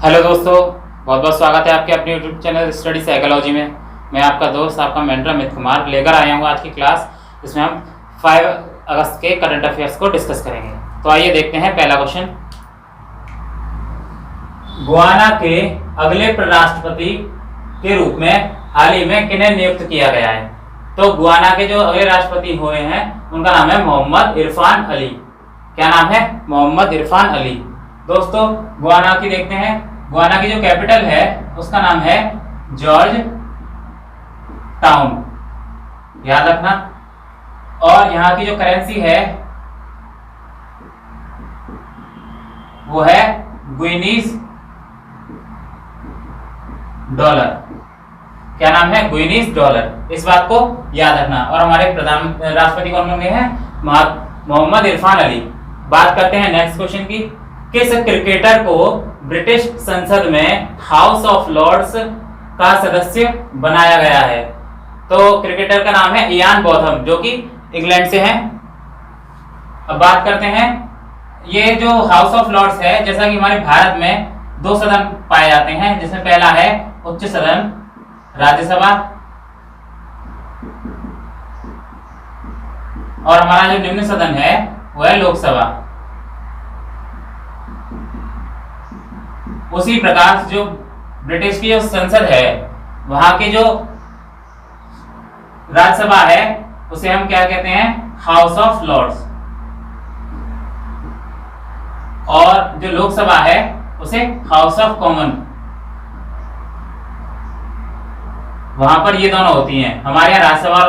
Hello दोस्तों, बहुत बहुत स्वागत है आपके अपने यूट्यूब चैनल स्टडी साइकोलॉजी में। मैं आपका दोस्त आपका मेंटर अमित कुमार लेकर आया हूँ आज की क्लास, जिसमें हम 5 अगस्त के करंट अफेयर्स को डिस्कस करेंगे। तो आइए देखते हैं पहला क्वेश्चन। गुयाना के अगले राष्ट्रपति के रूप में हाल ही में किन्हें नियुक्त किया गया है? तो गुयाना के जो अगले राष्ट्रपति हुए हैं उनका नाम है मोहम्मद इरफान अली। क्या नाम है? मोहम्मद इरफान अली। दोस्तों गुयाना की देखते हैं। गुयाना की जो कैपिटल है उसका नाम है जॉर्ज टाउन, याद रखना। और यहाँ की जो करेंसी है वो है गुइनीज डॉलर। क्या नाम है? गुइनीज डॉलर। इस बात को याद रखना। और हमारे प्रधान राष्ट्रपति कौन बने हैं? मोहम्मद इरफान अली। बात करते हैं नेक्स्ट क्वेश्चन की। किस क्रिकेटर को ब्रिटिश संसद में हाउस ऑफ लॉर्ड्स का सदस्य बनाया गया है? तो क्रिकेटर का नाम है इयान बोथम, जो कि इंग्लैंड से हैं। अब बात करते हैं, ये जो हाउस ऑफ लॉर्ड्स है, जैसा कि हमारे भारत में 2 सदन पाए जाते हैं, जिसमें पहला है उच्च सदन राज्यसभा, और हमारा जो निम्न सदन है वो है लोकसभा। उसी प्रकार जो ब्रिटिश की जो संसद है वहां की जो राज्यसभा है उसे हम क्या कहते हैं? House of Lords. और जो लोकसभा है उसे हाउस ऑफ कॉमन। वहां पर ये दोनों होती हैं, हमारे यहाँ राज्यसभा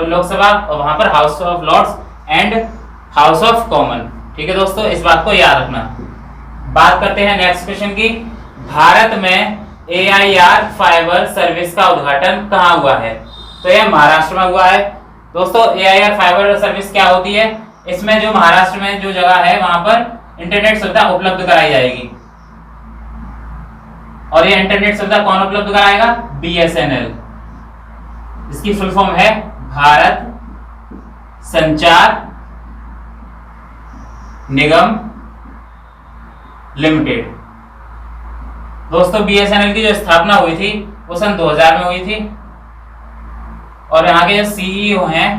लोकसभा, और वहां पर House of Lords and House of Common. ठीक है दोस्तों, इस बात को याद रखना। बात करते हैं नेक्स्ट क्वेश्चन की। भारत में AIR फाइबर सर्विस का उद्घाटन कहाँ हुआ है? तो यह महाराष्ट्र में हुआ है। दोस्तों AIR फाइबर सर्विस क्या होती है? इसमें जो महाराष्ट्र में जो जगह है वहां पर इंटरनेट सुविधा उपलब्ध कराई जाएगी। और ये इंटरनेट सुविधा कौन उपलब्ध कराएगा? BSNL। इसकी फुल फॉर्म है भारत संचार निगम लिमिटेड। दोस्तों BSNL की जो स्थापना हुई थी वो सन 2000 में हुई थी। और यहाँ के जो CEO हैं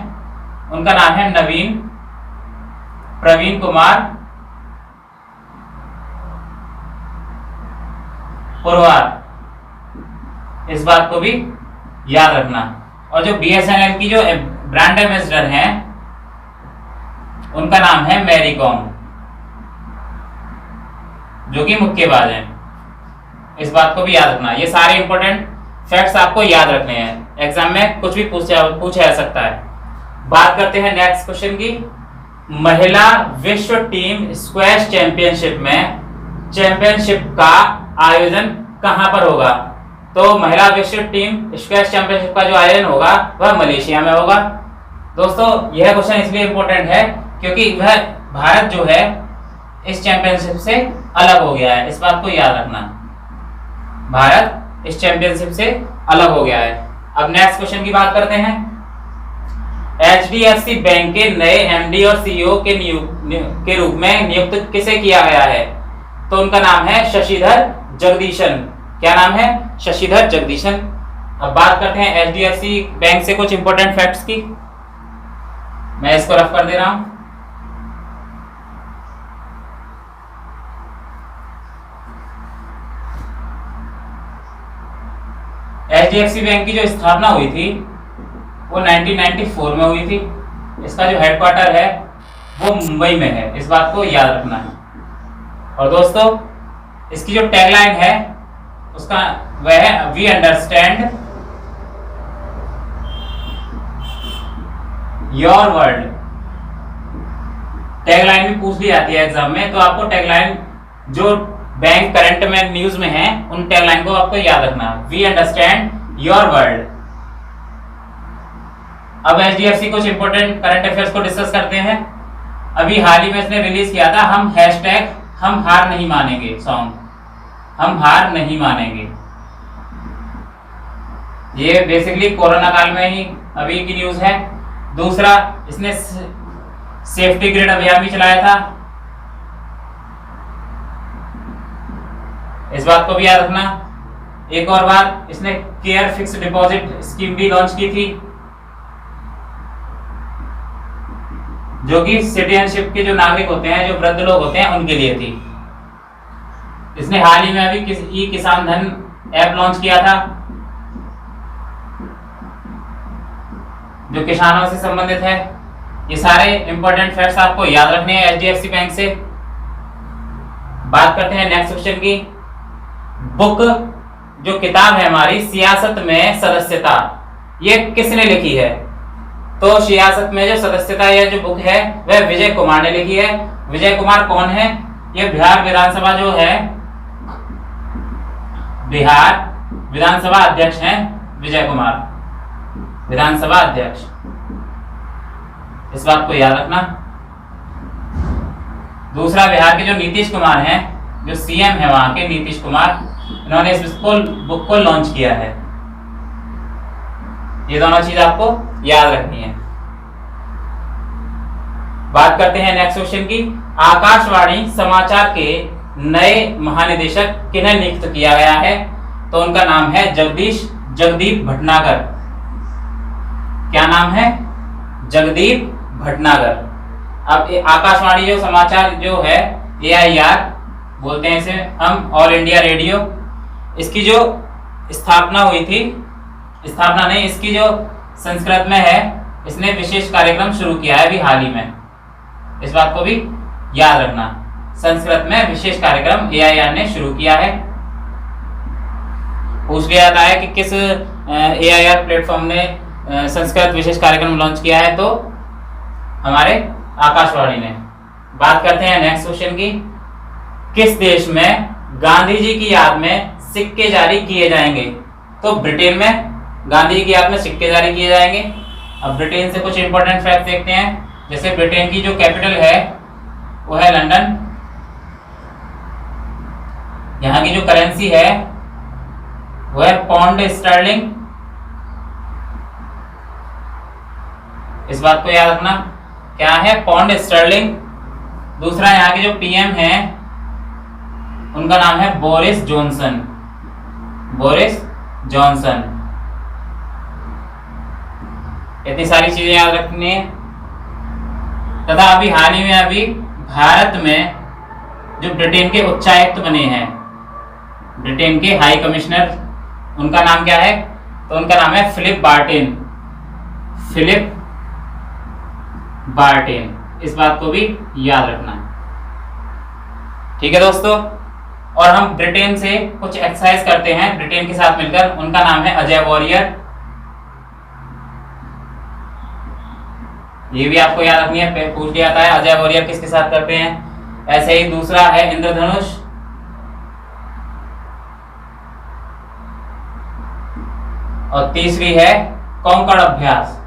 उनका नाम है प्रवीण कुमार पुरवार। इस बात को भी याद रखना। और जो BSNL की जो ब्रांड एम्बेसडर हैं उनका नाम है मैरी कॉम, जो कि मुक्केबाज हैं। इस बात को भी याद रखना। ये सारे इंपॉर्टेंट फैक्ट्स आपको याद रखने हैं, एग्जाम में कुछ भी पूछा जा सकता है। बात करते हैं नेक्स्ट क्वेश्चन की। महिला विश्व टीम स्क्वैश चैंपियनशिप का आयोजन कहां पर होगा? तो महिला विश्व टीम स्क्वैश चैंपियनशिप का जो आयोजन होगा वह मलेशिया में होगा। दोस्तों यह क्वेश्चन इसलिए इंपॉर्टेंट है क्योंकि वह भारत जो है इस चैंपियनशिप से अलग हो गया है। इस बात को याद रखना, भारत इस चैंपियनशिप से अलग हो गया है। अब नेक्स्ट क्वेश्चन की बात करते हैं। HDFC बैंक के नए MD और CEO के रूप में नियुक्त किसे किया गया है? तो उनका नाम है शशिधर जगदीशन। क्या नाम है? शशिधर जगदीशन। अब बात करते हैं HDFC बैंक से कुछ इंपॉर्टेंट फैक्ट्स की। मैं इसको रफ कर दे रहा हूं। HDFC बैंक की जो स्थापना हुई थी वो 1994 में हुई थी। इसका जो हेडक्वार्टर है वो मुंबई में है। इस बात को याद रखना है। और दोस्तों इसकी जो टैगलाइन है उसका वह है we understand your world. Tagline भी पूछ ली जाती है एग्जाम में, तो आपको टैगलाइन जो बैंक करंट में न्यूज में है उन टैगलाइन को आपको याद रखना। We understand your world. अब HDFC कुछ इंपॉर्टेंट करंट अफेयर्स को डिस्कस करते हैं। अभी हाल ही में इसने रिलीज किया था हम हार नहीं मानेंगे सॉन्ग। हम हार नहीं मानेंगे, ये बेसिकली कोरोना काल में ही अभी की न्यूज है। दूसरा, इसने सेफ्टी ग्रिड अभियान भी चलाया था। इस बात को भी याद रखना। एक और बात, इसने केयर फिक्स डिपॉजिट स्कीम भी लॉन्च की थी, जो कि सिटीजनशिप के जो नागरिक होते हैं, जो वृद्ध लोग होते हैं, उनके लिए थी। इसने हाल ही में अभी ई किसान धन ऐप लॉन्च किया था, जो किसानों से संबंधित है। ये सारे इंपॉर्टेंट फैक्ट्स आपको याद रखने हैं एचडीएफसी बैंक से। बात करते हैं नेक्स्ट क्वेश्चन की। बुक जो किताब है हमारी, सियासत में सदस्यता, ये किसने लिखी है? तो सियासत में जो सदस्यता, यह जो बुक है वह विजय कुमार ने लिखी है। विजय कुमार कौन है? ये बिहार विधानसभा जो है, बिहार विधानसभा अध्यक्ष हैं विजय कुमार, विधानसभा अध्यक्ष। इस बात को याद रखना। दूसरा, बिहार के जो नीतीश कुमार हैं, जो सीएम है वहां के, नीतीश कुमार, इन्होंने इस बुक को लॉन्च किया है। ये दोनों चीज आपको याद रखनी है। बात करते हैं नेक्स्ट क्वेश्चन की। आकाशवाणी समाचार के नए महानिदेशक किन्हें नियुक्त किया गया है? तो उनका नाम है जगदीप भटनागर। क्या नाम है? जगदीप भटनागर। अब आकाशवाणी जो समाचार जो है, AIR बोलते हैं इसे हम, ऑल इंडिया रेडियो, इसकी जो स्थापना हुई थी, स्थापना नहीं, इसकी जो संस्कृत में है, इसने विशेष कार्यक्रम शुरू किया है अभी हाल ही में। इस बात को भी याद रखना। संस्कृत में विशेष कार्यक्रम AIR ने शुरू किया है। पूछ लिया जाता है कि किस AIR प्लेटफॉर्म ने संस्कृत विशेष कार्यक्रम लॉन्च किया है, तो हमारे आकाशवाणी ने। बात करते हैं नेक्स्ट क्वेश्चन की। किस देश में गांधी जी की याद में सिक्के जारी किए जाएंगे? तो ब्रिटेन में गांधी जी की याद में सिक्के जारी किए जाएंगे। अब ब्रिटेन से कुछ इंपॉर्टेंट फैक्ट देखते हैं। जैसे ब्रिटेन की जो कैपिटल है वो है लंदन। यहाँ की जो करेंसी है वो है पाउंड स्टर्लिंग। इस बात को याद रखना, क्या है? Pound sterling. दूसरा, यहाँ के जो पीएम हैं उनका नाम है बोरिस जॉनसन। Boris Johnson. इतनी सारी चीजें याद रखनी है। तथा अभी हाल ही में अभी भारत में जो ब्रिटेन के उच्चायुक्त बने हैं, ब्रिटेन के हाई कमिश्नर, उनका नाम क्या है? तो उनका नाम है फिलिप बार्टिन। फिलिप बार्टिन। इस बात को भी याद रखना। ठीक है दोस्तों, और हम ब्रिटेन से कुछ एक्सरसाइज करते हैं ब्रिटेन के साथ मिलकर। उनका नाम है अजय वॉरियर। ये भी आपको याद रखनी है, पूछ लिया जाता है अजय वॉरियर किसके साथ करते हैं। ऐसे ही दूसरा है इंद्रधनुष। और तीसरी है कोंकण अभ्यास।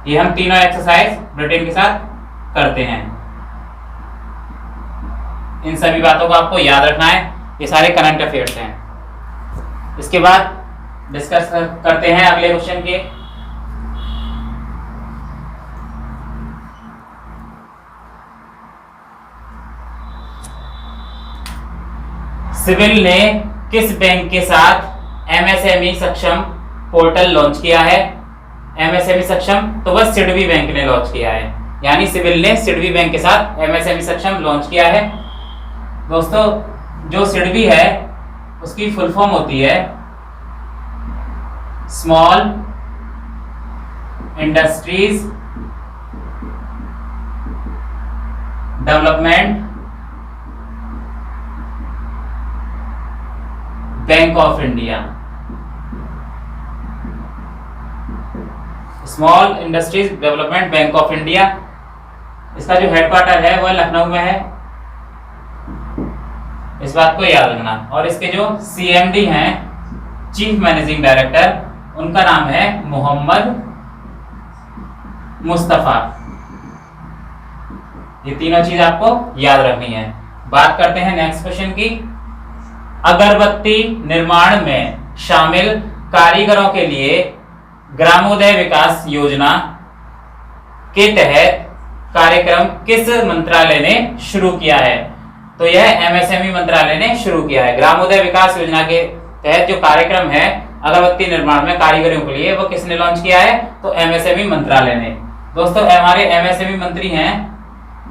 ये हम तीनों एक्सरसाइज ब्रिटेन के साथ करते हैं। इन सभी बातों को आपको याद रखना है। ये सारे करंट अफेयर्स हैं। इसके बाद डिस्कस करते हैं अगले क्वेश्चन के। सिविल ने किस बैंक के साथ MSME सक्षम पोर्टल लॉन्च किया है? MSME सक्षम, तो वह सिडबी बैंक ने लॉन्च किया है। यानी सिविल ने सिडबी बैंक के साथ MSME सक्षम लॉन्च किया है। दोस्तों, जो सिडबी है उसकी फुल फॉर्म होती है small industries development bank of India. Small industries development bank of India. इसका जो हेडक्वार्टर है वह लखनऊ में है। इस बात को याद रखना। और इसके जो CMD हैं, चीफ मैनेजिंग डायरेक्टर, उनका नाम है मोहम्मद मुस्तफा। ये तीनों चीज आपको याद रखनी है। बात करते हैं नेक्स्ट क्वेश्चन की। अगरबत्ती निर्माण में शामिल कारीगरों के लिए ग्रामोदय विकास योजना के तहत कार्यक्रम किस मंत्रालय ने शुरू किया है? तो यह एमएसएमई मंत्रालय ने शुरू किया है। ग्रामोदय विकास योजना के तहत जो कार्यक्रम है अगरबत्ती निर्माण में कारीगरों के लिए, वो किसने लॉन्च किया है? तो एमएसएमई मंत्रालय ने। दोस्तों हमारे एमएसएमई मंत्री हैं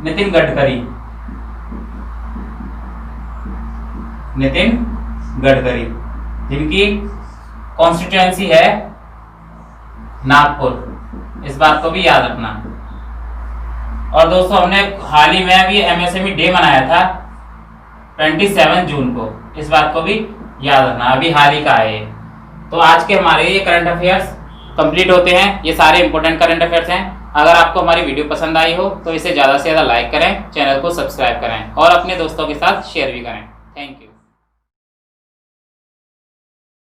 नितिन गडकरी। नितिन गडकरी, जिनकी कॉन्स्टिट्यूएंसी है नागपुर, इस बात को भी याद रखना। और दोस्तों हमने हाल ही में अभी एमएसएमई डे मनाया था 27 जून को, इस बात को भी याद रखना, अभी हाल ही का है। तो आज के हमारे ये करंट अफेयर्स कंप्लीट होते हैं। ये सारे इंपॉर्टेंट करंट अफेयर्स हैं। अगर आपको हमारी वीडियो पसंद आई हो तो इसे ज़्यादा से ज़्यादा लाइक करें, चैनल को सब्सक्राइब करें और अपने दोस्तों के साथ शेयर भी करें। Thank you.